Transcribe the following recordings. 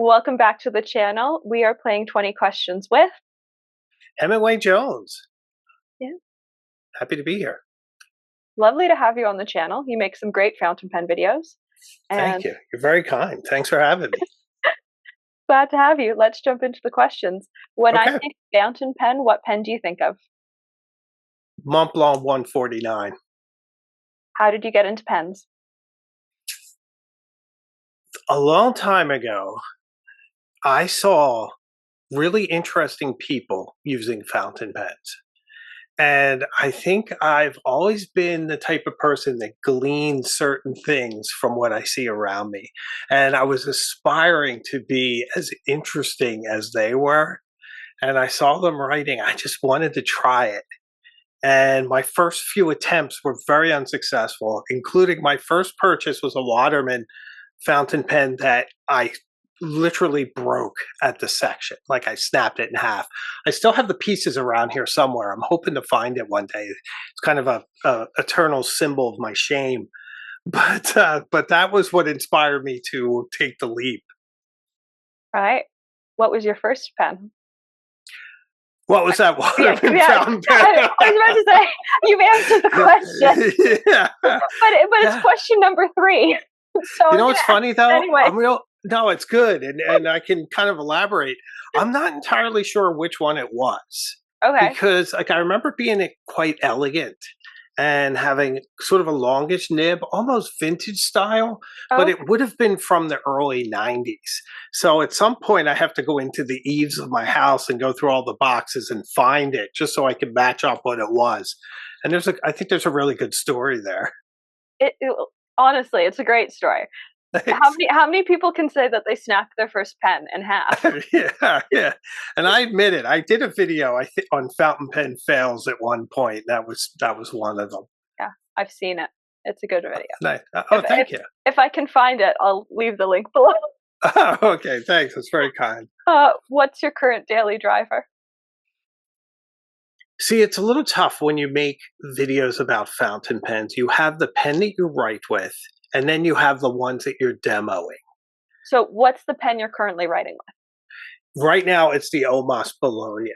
Welcome back to the channel. We are playing 20 questions with. Hemingway Jones. Yeah. Happy to be here. Lovely to have you on the channel. You make some great fountain pen videos. Thank And you. You're very kind. Thanks for having me. glad to have you. Let's jump into the questions. When I Okay. think fountain pen, what pen do you think of? Mont Blanc 149. How did you get into pens? A long time ago, I saw really interesting people using fountain pens. And I think I've always been the type of person that gleans certain things from what I see around me. And I was aspiring to be as interesting as they were. And I saw them writing. I just wanted to try it. And my first few attempts were very unsuccessful, including my first purchase was a Waterman fountain pen that I literally broke at the section. Like I snapped it in half. I still have the pieces around here somewhere. I'm hoping to find it one day. It's kind of a eternal symbol of my shame. But that was what inspired me to take the leap. All right. What was your first pen? What was that Yeah, Waterman yeah. fountain pen? I was about to say you've answered the question, Yeah. but it's Yeah. question number 3. So You I'm know gonna what's ask funny though? anyway. I'm real. No, it's good, and I can kind of elaborate. I'm not entirely sure which one it was Okay. because, like, I remember being quite elegant and having sort of a longish nib, almost vintage style, but Okay. it would have been from the early '90s. So at some point, I have to go into the eaves of my house and go through all the boxes and find it just so I can match up what it was. And I think there's a really good story there. It honestly, it's a great story. How many people can say that they snapped their first pen in half? Yeah, yeah. And I admit it. I did a video I think on fountain pen fails at one point. That was one of them. Yeah, I've seen it. It's a good video. Nice. Oh, If if thank you. if I can find it, I'll leave the link below. Oh, okay, thanks. That's very kind. What's your current daily driver? See, it's a little tough when you make videos about fountain pens. You have the pen that you write with, and then you have the ones that you're demoing. So, what's the pen you're currently writing with? Right now, it's the Omas Bologna.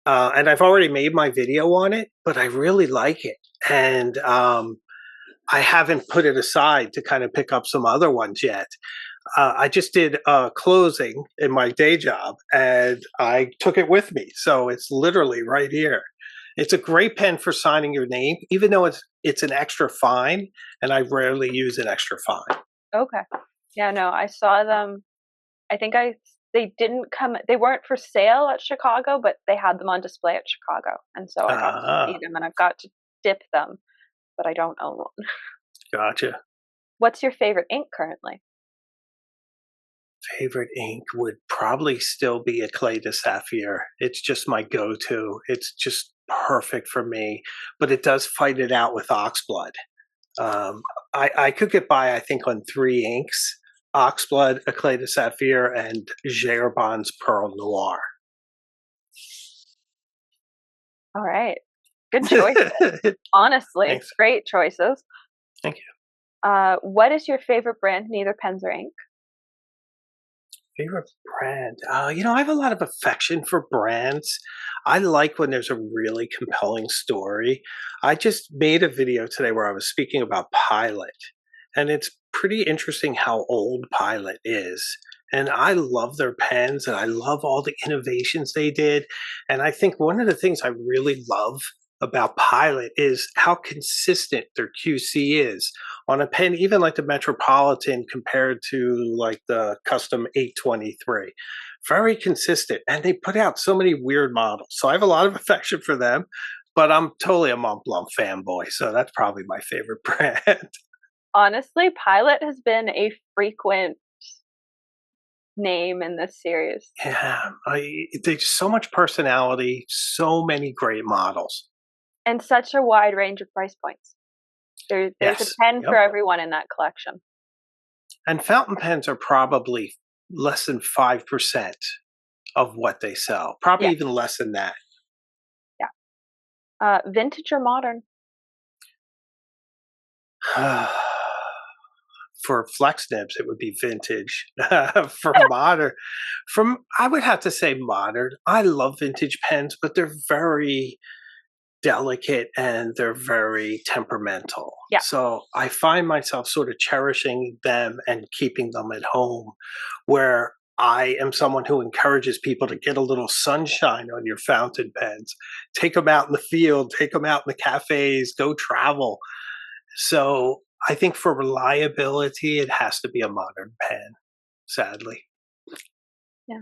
And I've already made my video on it, but I really like it. And I haven't put it aside to kind of pick up some other ones yet. I just did a closing in my day job and I took it with me. So it's literally right here. It's a great pen for signing your name, even though it's an extra fine, and I rarely use an extra fine. Okay. Yeah, no, I saw them. I think they didn't come. They weren't for sale at Chicago, but they had them on display at Chicago, and so I got to see Ah, them, and I've got to dip them, but I don't own one. gotcha. What's your favorite ink currently? Favorite ink would probably still be a Clay de Saphir. It's just my go-to. It's just perfect for me, but it does fight it out with oxblood. Um, I could get by, I think, on 3 inks: oxblood, a Clay de Saphir, and Jagerbond's Pearl Noir. All right, good choice. Honestly, Thanks. great choices. Thank you. What is your favorite brand, neither pens or ink? Favorite brand? I have a lot of affection for brands. I like when there's a really compelling story. I just made a video today where I was speaking about Pilot, and it's pretty interesting how old Pilot is. And I love their pens and I love all the innovations they did. And I think one of the things I really love about Pilot is how consistent their QC is on a pen, even like the Metropolitan compared to like the Custom 823. Very consistent. And they put out so many weird models. So I have a lot of affection for them, but I'm totally a Mont Blanc fanboy. So that's probably my favorite brand. Honestly, Pilot has been a frequent name in this series. Yeah, there's so much personality, so many great models. And such a wide range of price points. There's a Yes. pen for Yep. everyone in that collection. And fountain pens are probably less than 5% of what they sell. Probably Yeah, even less than that. yeah. Vintage or modern? for flex nibs, it would be vintage. For modern, I would have to say modern. I love vintage pens, but they're very delicate and they're very temperamental. Yeah. So I find myself sort of cherishing them and keeping them at home, where I am someone who encourages people to get a little sunshine on your fountain pens. Take them out in the field, take them out in the cafes, go travel. So I think for reliability, it has to be a modern pen, sadly. Yeah.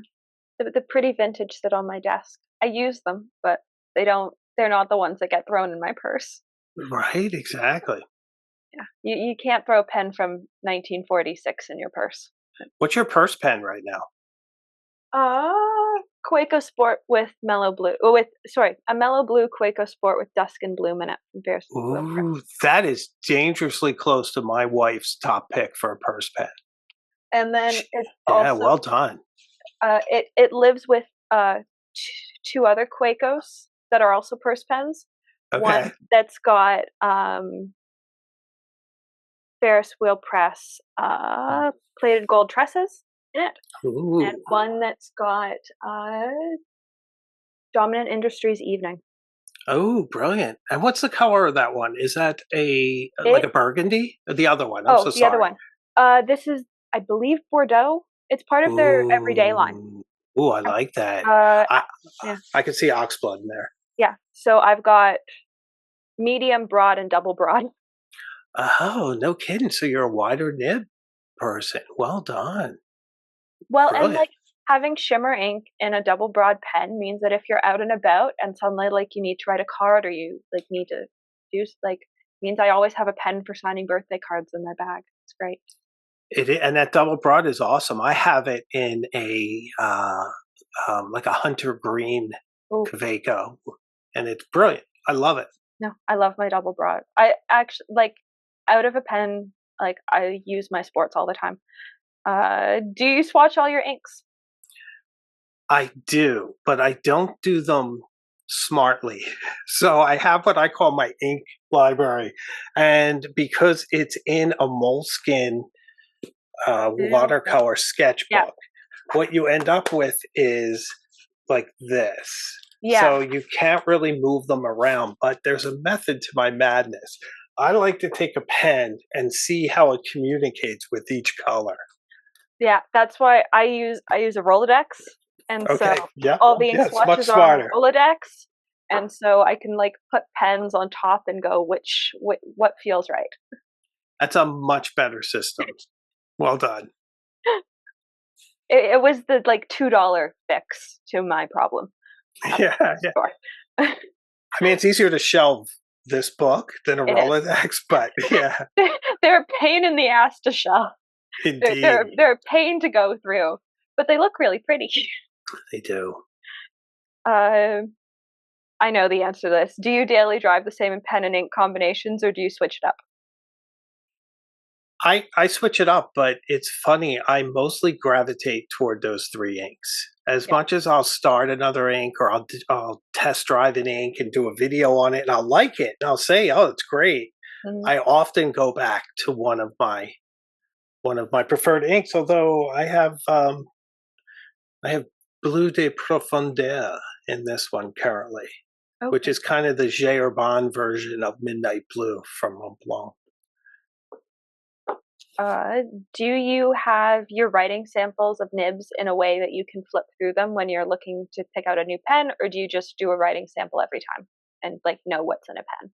The pretty vintage sit on my desk. I use them, but they're not the ones that get thrown in my purse. Right, exactly. Yeah. You can't throw a pen from 1946 in your purse. What's your purse pen right now? Quaco Sport with mellow blue. Oh, a mellow blue Quaco Sport with dusk and bloom in it from Ferris Wheel Print. Ooh, that is dangerously close to my wife's top pick for a purse pen. And then it's Yeah, also well done. it lives with two other Quacos that are also purse pens. One Okay. that's got Ferris wheel press plated gold tresses in it, and Ooh. one that's got Dominant Industries Evening. Oh, brilliant. And what's the color of that one? Is that like It a burgundy? Or the other one. I'm Oh, so the other sorry. one. This is, I believe, Bordeaux. It's part of their everyday line. Ooh. Ooh, I like that. Uh, I yeah, I can see oxblood in there. yeah. So I've got medium, broad, and double broad. Oh, no kidding. So you're a wider nib person. Well done. Well, and Brilliant. like having shimmer ink in a double broad pen means that if you're out and about and suddenly like you need to write a card or you like need to do like means I always have a pen for signing birthday cards in my bag. It's great. And that double broad is awesome. I have it in a like a hunter green Oh Kaweco, and it's brilliant. I love it. no, I love my double broad. I actually like out of a pen. Like I use my sports all the time. Do you swatch all your inks? I do, but I don't do them smartly. So I have what I call my ink library, and because it's in a moleskin Ew. watercolor Yeah, sketchbook, what you end up with is like this. yeah, So you can't really move them around, but there's a method to my madness. I like to take a pen and see how it communicates with each color. yeah. That's why I use a Rolodex, and so Okay, yeah, all the ink yeah, it's much swatches are on the smarter. Rolodex, and so I can like put pens on top and go what feels right. That's a much better system. Well done. It was the like $2 fix to my problem at Yeah, the yeah. store. I mean, it's easier to shelve this book than a It is. Rolodex, but yeah, They're a pain in the ass to shell. They're indeed, they're they're a pain to go through, but they look really pretty. they do. Uh, I know the answer to this. Do you daily drive the same pen and ink combinations, or do you switch it up? I switch it up, but it's funny. I mostly gravitate toward those three inks. As Yeah. much as I'll start another ink or I'll test drive an ink and do a video on it and I'll like it and I'll say, "Oh, it's great." Mhm. I often go back to one of my preferred inks. Although I have Bleu de Profondeur in this one currently, which Okay. is kind of the J. Urban version of Midnight Blue from Mont Blanc. Uh, do you have your writing samples of nibs in a way that you can flip through them when you're looking to pick out a new pen, or do you just do a writing sample every time and like know what's in a pen?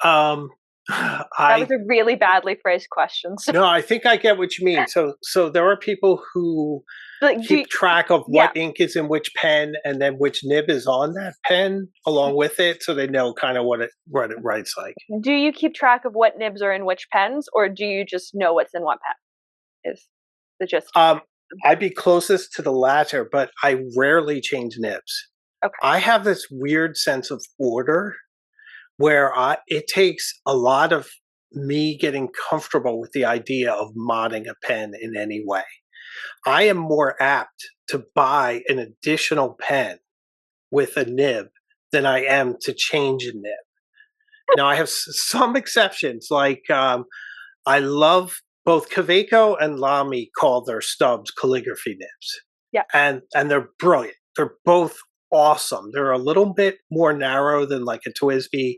Um, That was I a really badly phrased question. So, No, I think I get what you mean. So there are people who like, keep track of yeah, what ink is in which pen and then which nib is on that pen along with it, so they know kind of what it writes like. do you keep track of what nibs are in which pens, or do you just know what's in what pen? Is the gist. Um, I'd be closest to the latter, but I rarely change nibs. Okay. I have this weird sense of order where it takes a lot of me getting comfortable with the idea of modding a pen in any way. I am more apt to buy an additional pen with a nib than I am to change a nib. Now, I have some exceptions, like I love both Kaweco and Lamy call their stubs calligraphy nibs, Yeah. and they're brilliant. They're both awesome. They're a little bit more narrow than like a Twisby.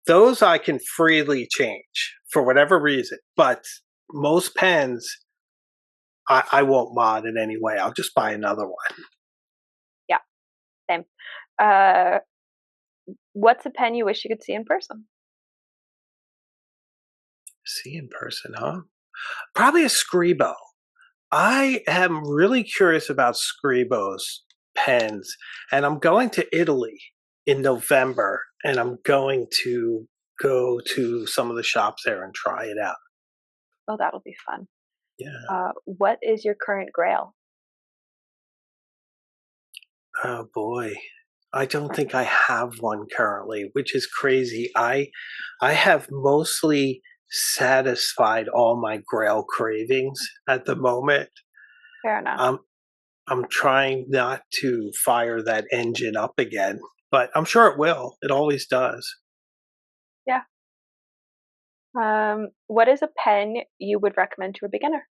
Those I can freely change for whatever reason, but most pens I won't mod in any way. I'll just buy another one. Yeah, same. Uh, what's a pen you wish you could see in person? See in person, huh? Probably a Scribo. I am really curious about Scribo's pens, and I'm going to Italy in November, and I'm going to go to some of the shops there and try it out. Oh, that'll be fun. Yeah. What is your current Grail? Oh boy. I don't think I have one currently, which is crazy. I have mostly satisfied all my Grail cravings at the moment. Fair enough. I'm I'm trying not to fire that engine up again, but I'm sure it will. It always does. Yeah. What is a pen you would recommend to a beginner?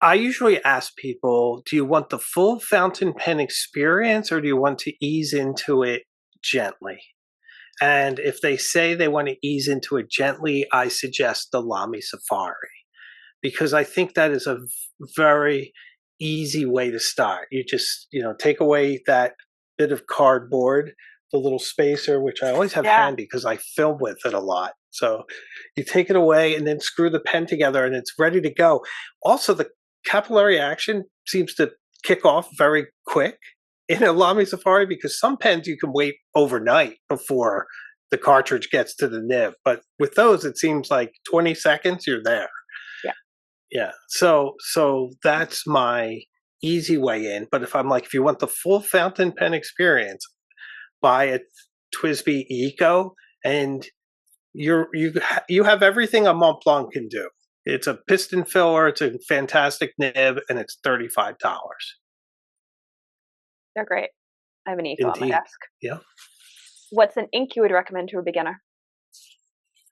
I usually ask people, do you want the full fountain pen experience or do you want to ease into it gently? And if they say they want to ease into it gently, I suggest the Lamy Safari because I think that is a very easy way to start. You just, take away that bit of cardboard, the little spacer, which I always have Yeah. handy because I film with it a lot. So you take it away and then screw the pen together and it's ready to go. Also, the capillary action seems to kick off very quick in a Lamy Safari because some pens you can wait overnight before the cartridge gets to the nib. But with those, it seems like 20 seconds, you're there. Yeah. Yeah. So that's my easy way in. But if you want the full fountain pen experience, buy a Twisby Eco, and you have everything a Mont Blanc can do. It's a piston filler. It's a fantastic nib, and it's $35. They're great. I have an eco on my Indeed. desk. Yeah. What's an ink you would recommend to a beginner?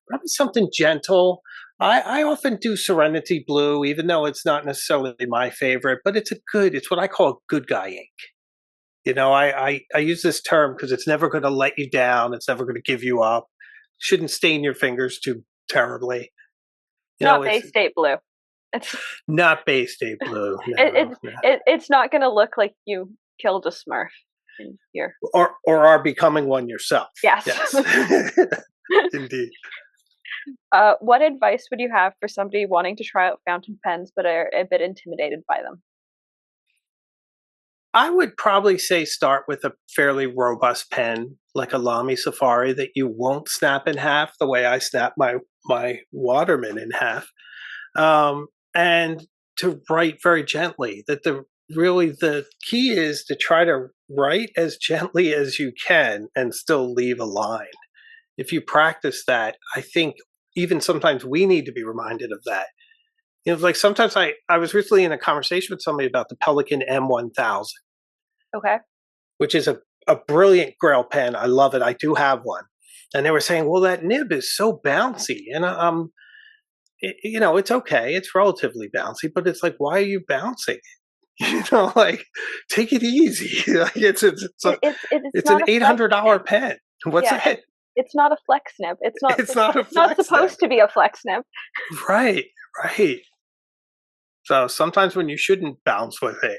Probably something gentle. I often do Serenity Blue, even though it's not necessarily my favorite, but it's what I call a good guy ink. I use this term because it's never going to let you down. It's never going to give you up. Shouldn't stain your fingers too terribly. Not Bay It's State Blue. It's not Bay State Blue. No, it, no. it's not going to look like you killed a Smurf in here. Or are becoming one yourself. Yes. Yes. Indeed. What advice would you have for somebody wanting to try out fountain pens but are a bit intimidated by them? I would probably say start with a fairly robust pen, like a Lamy Safari, that you won't snap in half the way I snap my Waterman in half, and to write very gently. That the key is to try to write as gently as you can and still leave a line. If you practice that, I think even sometimes we need to be reminded of that. Like sometimes I was recently in a conversation with somebody about the Pelican M1000, Okay. which is a brilliant Grail pen. I love it. I do have one. And they were saying, well, that nib is so bouncy. And it's okay. It's relatively bouncy, but it's like, why are you bouncing? Like, take it easy. Like It's it's an not a flex $800 nib. pen. What's Yeah, that? it's not a flex nib. It's not a It's not flex nib. supposed to be a flex nib. Right, right. So sometimes when you shouldn't bounce with it.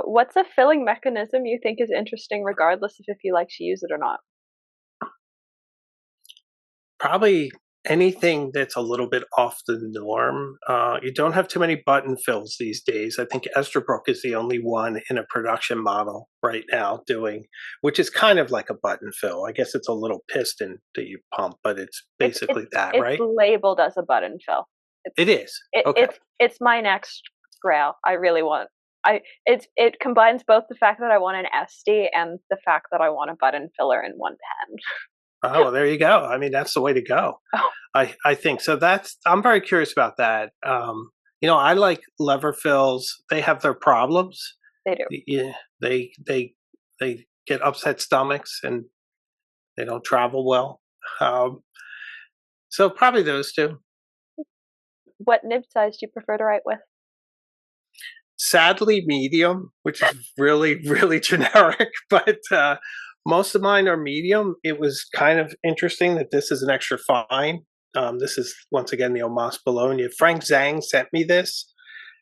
What's a filling mechanism you think is interesting, regardless of if you like to use it or not? Probably anything that's a little bit off the norm. You don't have too many button fills these days. I think Esterbrook is the only one in a production model right now doing, which is kind of like a button fill. I guess it's a little piston that you pump, but it's basically that, It's right? labeled as a button fill. It is. It, Okay. it's my next Grail. I really want. It combines both the fact that I want an SD and the fact that I want a button filler in one pen. Oh, well, there you go. I mean, that's the way to go. Oh, I think so. I'm very curious about that. I like lever fills. They have their problems. they do. Yeah, they get upset stomachs and They don't travel well. Um, so probably those two. What nib size do you prefer to write with? Sadly, medium, which is really, really generic, but most of mine are medium. It was kind of interesting that this is an extra fine. This is once again the Omas Bologna. Frank Zhang sent me this,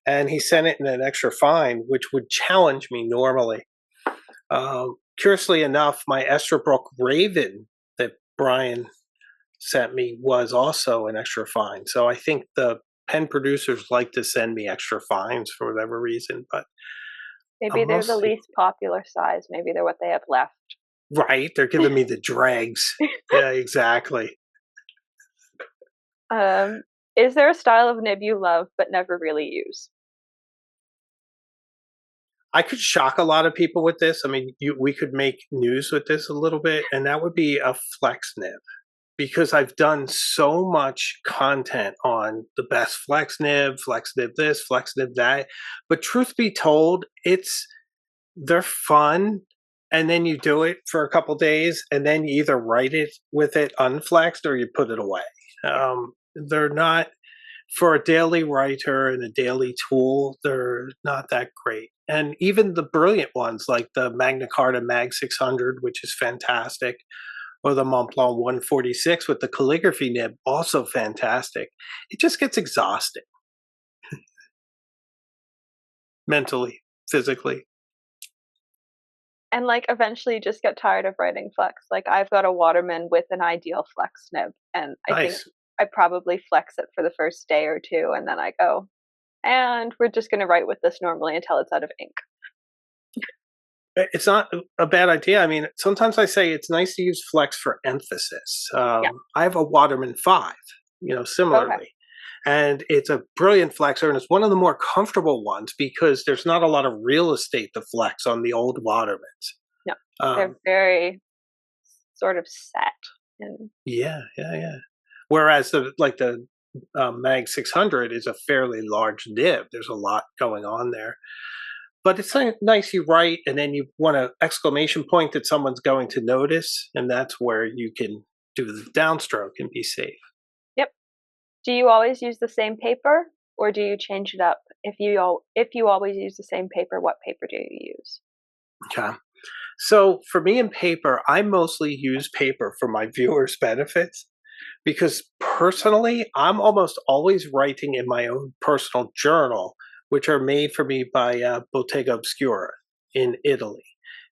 and he sent it in an extra fine, which would challenge me normally. Curiously enough, my Esterbrook Raven that Brian sent me was also an extra fine. So I think the pen producers like to send me extra fines for whatever reason, but Maybe I'm they're the mostly least popular size. Maybe they're what they have left. right. They're giving me the dregs. Yeah, exactly. Um, is there a style of nib you love but never really use? I could shock a lot of people with this. I mean, we could make news with this a little bit, and that would be a flex nib because I've done so much content on the best flex nib this, flex nib that. But truth be told, they're fun, and then you do it for a couple days, and then you either write it with it unflexed or you put it away. Yeah. They're not for a daily writer and a daily tool. They're not that great. And even the brilliant ones like the Magna Carta Mag 600, which is fantastic, or the Montblanc 146 with the calligraphy nib, also fantastic. It just gets exhausting mentally, physically. And like eventually you just get tired of writing flex. Like I've got a Waterman with an ideal flex nib, and I think Nice. I probably flex it for the first day or two, and then I go, and we're just going to write with this normally until it's out of ink. It's not a bad idea. I mean, sometimes I say it's nice to use flex for emphasis. Yeah. I have a Waterman 5, Okay. similarly. And it's a brilliant flexor, and it's one of the more comfortable ones because there's not a lot of real estate to flex on the old Watermans. No, they're Um, very sort of set. And yeah, yeah, yeah. Whereas the Mag 600 is a fairly large nib. There's a lot going on there. But it's nice you write, and then you want an exclamation point that someone's going to notice, and that's where you can do the downstroke and be safe. yep. Do you always use the same paper, or do you change it up? If you always use the same paper, what paper do you use? Okay. So for me in paper, I mostly use paper for my viewers' benefits because personally, I'm almost always writing in my own personal journal, which are made for me by Bottega Obscura in Italy.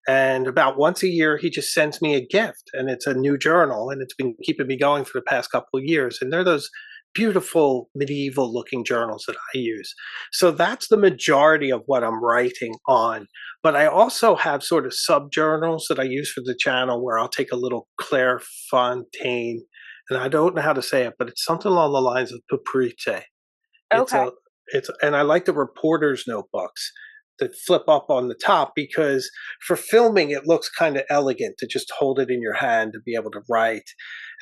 And about once a year, he just sends me a gift, and it's a new journal, and it's been keeping me going for the past couple of years. And they're those beautiful medieval looking journals that I use. So that's the majority of what I'm writing on. But I also have sort of sub journals that I use for the channel where I'll take a little Claire Fontaine, and I don't know how to say it, but it's something along the lines of Paprite. It's Okay. a and I like the reporter's notebooks that flip up on the top because for filming it looks kind of elegant to just hold it in your hand to be able to write.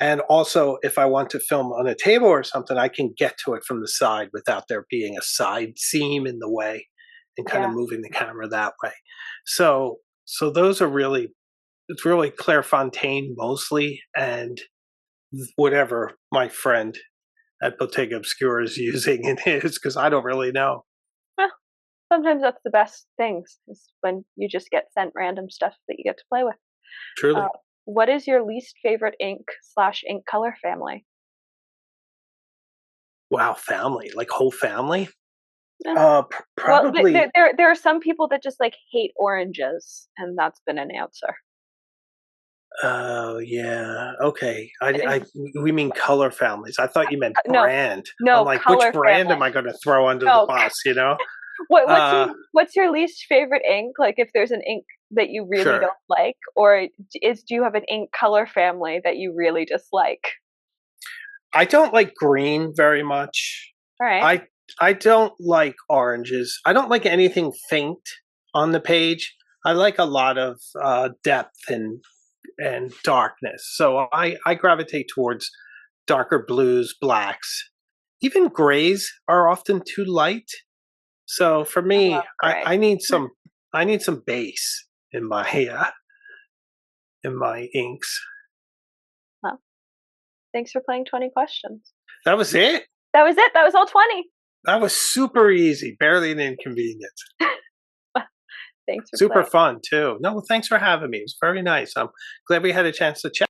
And also if I want to film on a table or something, I can get to it from the side without there being a side seam in the way and kind of Yeah. moving the camera that way. So those are really it's really Claire Fontaine mostly and whatever my friend at Bottega Obscura is using in his because I don't really know. Well, sometimes that's the best things is when you just get sent random stuff that you get to play with. Uh, Truly. what is your least favorite ink/ink color family? Wow, family, like whole family? Eh, well, Probably. there are some people that just like hate oranges, and that's been an answer. Oh, yeah. Okay. I think We mean color families. I thought you meant no, brand. I'm no like, which color brand am family. I going to throw under the No, bus? You know? what's Uh, what's your least favorite ink? Like if there's an ink that you really sure. don't like, or do you have an ink color family that you really dislike? I don't like green very much. All right. I I don't like oranges. I don't like anything faint on the page. I like a lot of depth and darkness. So I gravitate towards darker blues, blacks. Even grays are often too light. So for I me, love gray. I need some base in my inks. Thanks for playing 20 questions. That was it? That was it. That was all 20. That was super easy, barely an inconvenience. Thanks for Super playing. fun too. No, well, thanks for having me. It was very nice. I'm glad we had a chance to chat.